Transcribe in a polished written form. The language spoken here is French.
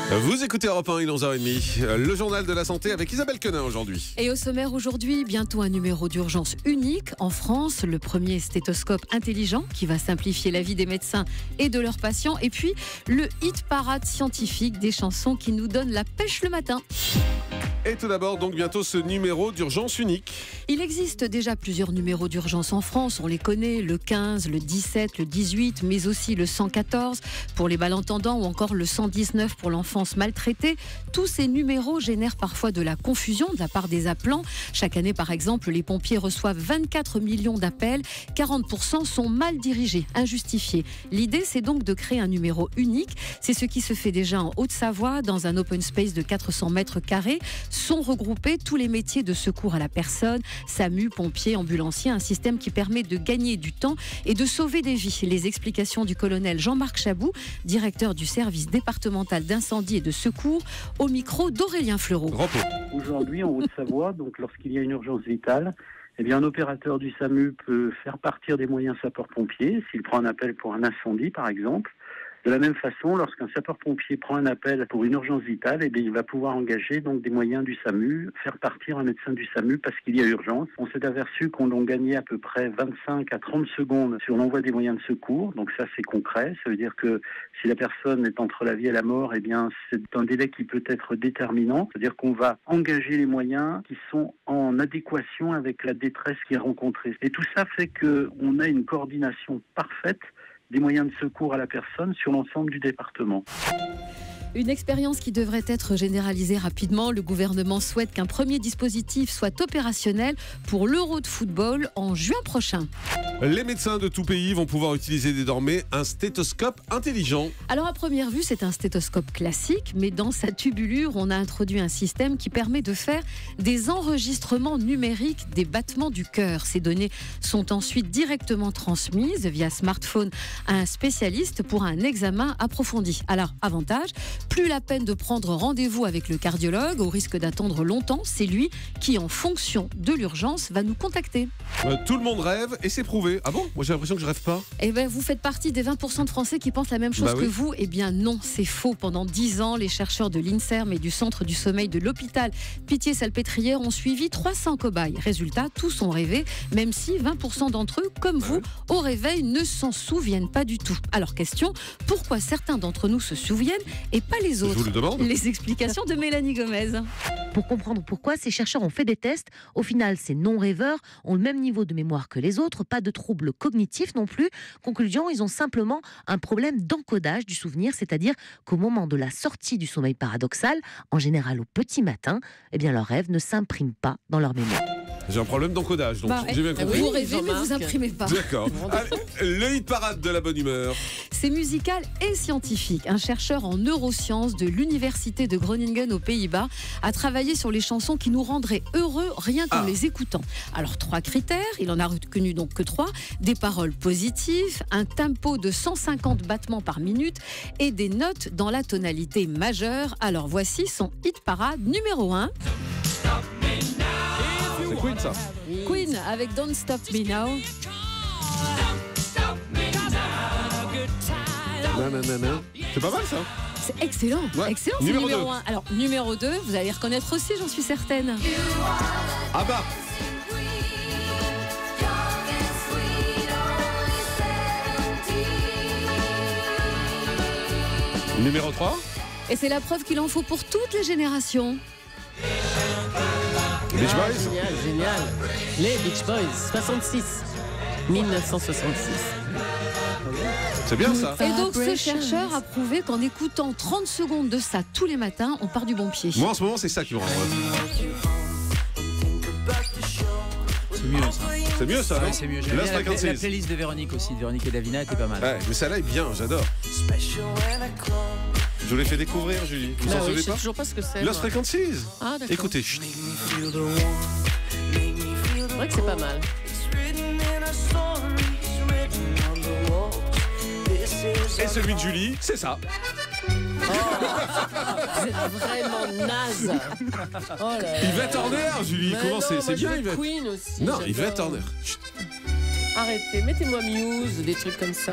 Vous écoutez Europe 1, il est 11h30. Le journal de la santé avec Isabelle Quenin aujourd'hui. Et au sommaire aujourd'hui, bientôt un numéro d'urgence unique en France. Le premier stéthoscope intelligent qui va simplifier la vie des médecins et de leurs patients. Et puis, le hit parade scientifique des chansons qui nous donnent la pêche le matin. Et tout d'abord, donc bientôt ce numéro d'urgence unique. Il existe déjà plusieurs numéros d'urgence en France. On les connaît, le 15, le 17, le 18, mais aussi le 114 pour les malentendants ou encore le 119 pour l'enfance maltraitée. Tous ces numéros génèrent parfois de la confusion de la part des appelants. Chaque année, par exemple, les pompiers reçoivent 24 millions d'appels. 40% sont mal dirigés, injustifiés. L'idée, c'est donc de créer un numéro unique. C'est ce qui se fait déjà en Haute-Savoie, dans un open space de 400 mètres carrés. Sont regroupés tous les métiers de secours à la personne, SAMU, pompiers, ambulanciers, un système qui permet de gagner du temps et de sauver des vies. Les explications du colonel Jean-Marc Chabou, directeur du service départemental d'incendie et de secours, au micro d'Aurélien Fleureau. Aujourd'hui, en Haute-Savoie, donc lorsqu'il y a une urgence vitale, un opérateur du SAMU peut faire partir des moyens sapeurs-pompiers, s'il prend un appel pour un incendie par exemple. De la même façon, lorsqu'un sapeur-pompier prend un appel pour une urgence vitale, il va pouvoir engager donc des moyens du SAMU, faire partir un médecin du SAMU parce qu'il y a urgence. On s'est aperçu qu'on en gagnait à peu près 25 à 30 secondes sur l'envoi des moyens de secours. Donc ça, c'est concret. Ça veut dire que si la personne est entre la vie et la mort, c'est un délai qui peut être déterminant. C'est-à-dire qu'on va engager les moyens qui sont en adéquation avec la détresse qui est rencontrée. Et tout ça fait qu'on a une coordination parfaite des moyens de secours à la personne sur l'ensemble du département. Une expérience qui devrait être généralisée rapidement. Le gouvernement souhaite qu'un premier dispositif soit opérationnel pour l'Euro de football en juin prochain. Les médecins de tout pays vont pouvoir utiliser désormais un stéthoscope intelligent. Alors à première vue, c'est un stéthoscope classique, mais dans sa tubulure, on a introduit un système qui permet de faire des enregistrements numériques des battements du cœur. Ces données sont ensuite directement transmises via smartphone à un spécialiste pour un examen approfondi. Alors, avantage, plus la peine de prendre rendez-vous avec le cardiologue au risque d'attendre longtemps. C'est lui qui, en fonction de l'urgence, va nous contacter. Tout le monde rêve et c'est prouvé. Ah bon ? Moi j'ai l'impression que je rêve pas. Vous faites partie des 20% de Français qui pensent la même chose que vous. Eh bien non, c'est faux. Pendant 10 ans, les chercheurs de l'INSERM et du Centre du sommeil de l'hôpital Pitié-Salpêtrière ont suivi 300 cobayes. Résultat, tous ont rêvé, même si 20% d'entre eux, comme vous, au réveil, ne s'en souviennent pas du tout. Alors question, pourquoi certains d'entre nous se souviennent et pas les autres ? Je vous le demande. Les explications de Mélanie Gomez. Pour comprendre pourquoi, ces chercheurs ont fait des tests. Au final, ces non-rêveurs ont le même niveau de mémoire que les autres, pas de troubles cognitifs non plus. Conclusion, ils ont simplement un problème d'encodage du souvenir, c'est-à-dire qu'au moment de la sortie du sommeil paradoxal, en général au petit matin, leurs rêves ne s'impriment pas dans leur mémoire. J'ai un problème d'encodage, donc j'ai bien compris. Vous rêvez, mais vous imprimez pas. D'accord. Allez, le hit parade de la bonne humeur. C'est musical et scientifique. Un chercheur en neurosciences de l'université de Groningen aux Pays-Bas a travaillé sur les chansons qui nous rendraient heureux rien qu'en les écoutant. Alors 3 critères, il en a retenu donc que 3. Des paroles positives, un tempo de 150 battements par minute et des notes dans la tonalité majeure. Alors voici son hit parade numéro 1. C'est Queen ça. Queen avec Don't Stop Me Now. Nanana. C'est pas mal ça. C'est excellent, excellent. C'est numéro 1. Alors numéro 2, vous allez reconnaître aussi, j'en suis certaine. Ah bah. Numéro 3. Et c'est la preuve qu'il en faut pour toutes les générations. Beach Boys. Génial. Les Beach Boys, 66. 1966. C'est bien ça. Et donc ce chercheur a prouvé qu'en écoutant 30 secondes de ça tous les matins, on part du bon pied. Moi en ce moment c'est ça qui me rend heureux. C'est mieux ça. C'est mieux ça, Ouais, non ? c'est mieux. J'aime bien la 56. playlist de Véronique aussi, de Véronique et Davina était pas mal. Ouais, mais celle-là est bien, j'adore. Je vous l'ai fait découvrir, Julie. Vous en souvenez Je sais pas ? toujours pas ce que c'est. Lost Frequencies. Ah, d'accord. Écoutez, chut. C'est vrai que c'est pas mal. Et celui de Julie, c'est ça. C'est vraiment naze. Oh là là. Yvette Horner, Julie, Mais comment non, c'est moi, bien je veux Yvette. Queen aussi. Non, j'adore. Yvette Horner. Chut. Arrêtez, mettez-moi Muse, des trucs comme ça.